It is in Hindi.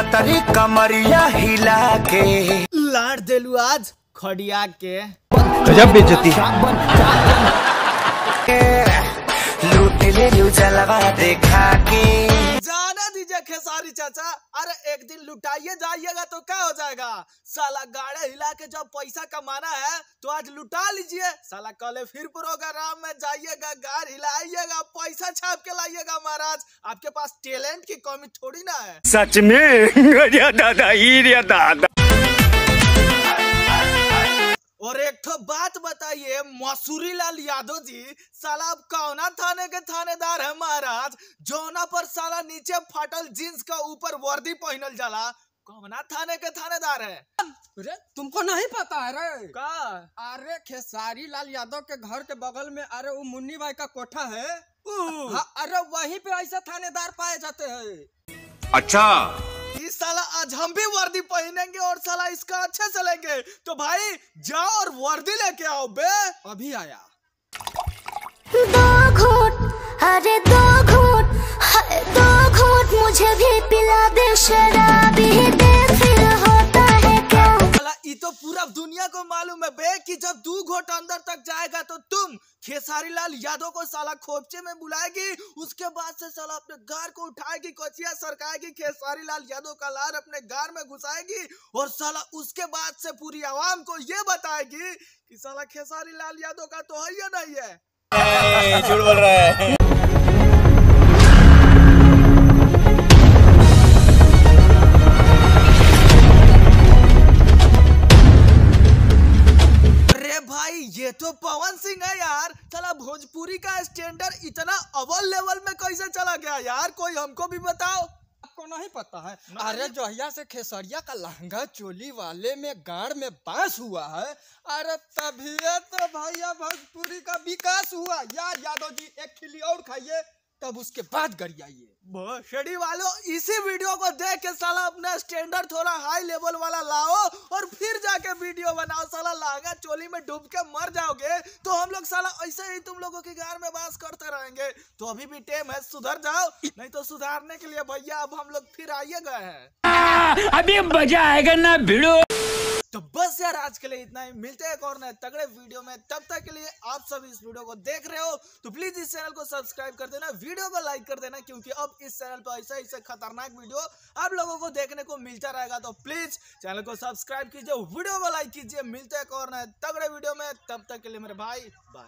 पतरी कमरिया हिला के लाड़ देलू आज खड़िया के गजब बेइज्जती लूट ले लू जलवा देखा के जाना दीजिए खेसारी चाचा। अरे एक दिन लुटाइए जाइएगा तो क्या हो जाएगा। साला गाड़े हिला के जब पैसा कमाना है तो आज लुटा लीजिए। साला कल फिर प्रोग्राम में जाइएगा, गाड़ हिलाइएगा, पैसा छाप के लाइएगा। महाराज आपके पास टैलेंट की कमी थोड़ी ना है। सच में दादा ही दादा। और एक तो बात बताइए, मसूरी लाल यादव जी साला अब कौना थाने के थानेदार है महाराज? जौना पर साला नीचे फाटल जींस का ऊपर वर्दी पहनल जाला, कौना थाने के थानेदार है? अरे तुमको नहीं पता है रे? का? अरे खेसारी लाल यादव के घर के बगल में अरे वो मुन्नी भाई का कोठा है। हाँ, अरे वहीं पे ऐसे थानेदार पाए जाते हैं। अच्छा इस साला आज हम भी वर्दी पहनेंगे और साला इसका अच्छे से लेंगे। तो भाई जाओ और वर्दी लेके आओ बे। अभी आया। दो घूंट, अरे दो घूंट, दो घूंट मुझे भी पिला दे शराबी दे, फिर होता है क्या? साला ये तो पूरा दुनिया को मालूम है बे कि जब 2 घोट अंदर तक जाएगा तो तुम खेसारी लाल यादव को साला खोपचे में बुलाएगी। उसके बाद से साला अपने गार को उठाएगी, कोचिया सरकाएगी, खेसारी लाल यादव का लार अपने गार में घुसाएगी और साला उसके बाद से पूरी आवाम को ये बताएगी कि साला खेसारी लाल यादव का तो है या नहीं है। झूठ बोल रहा है। ये तो पवन सिंह है यार। साला भोजपुरी का स्टैंडर्ड इतना अव्वल लेवल में कैसे चला गया यार? कोई हमको भी बताओ। आपको नहीं पता है? अरे जहिया से खेसरिया का लहंगा चोली वाले में गाड़ में बांस हुआ है, अरे तभी तो भैया भोजपुरी का विकास हुआ यार। यादव जी एक खिली और खाइए तब उसके बाद गरियाइए। भोसड़ी वालों इसी वीडियो को देख के साला अपना स्टैंडर्ड थोड़ा हाई लेवल वाला लाओ और फिर जाके वीडियो बनाओ। साला लहंगा चोली में डूब के मर जाओगे तो हम लोग साला ऐसे ही तुम लोगों के घर में बास करते रहेंगे। तो अभी भी टाइम है, सुधर जाओ, नहीं तो सुधारने के लिए भैया अब हम लोग फिर आइए गए हैं। अभी मजा आएगा ना भिड़ो। तो बस यार आज के लिए इतना ही। मिलते हैं एक और नए तगड़े वीडियो में। तब तक के लिए आप सभी इस वीडियो को देख रहे हो तो प्लीज इस चैनल को सब्सक्राइब कर देना, वीडियो को लाइक कर देना, क्योंकि अब इस चैनल पर ऐसे खतरनाक वीडियो आप लोगों को देखने को मिलता रहेगा। तो प्लीज चैनल को सब्सक्राइब कीजिए, वीडियो को लाइक कीजिए। मिलते हैं एक और नए तगड़े वीडियो में। तब तक के लिए मेरे भाई बाय।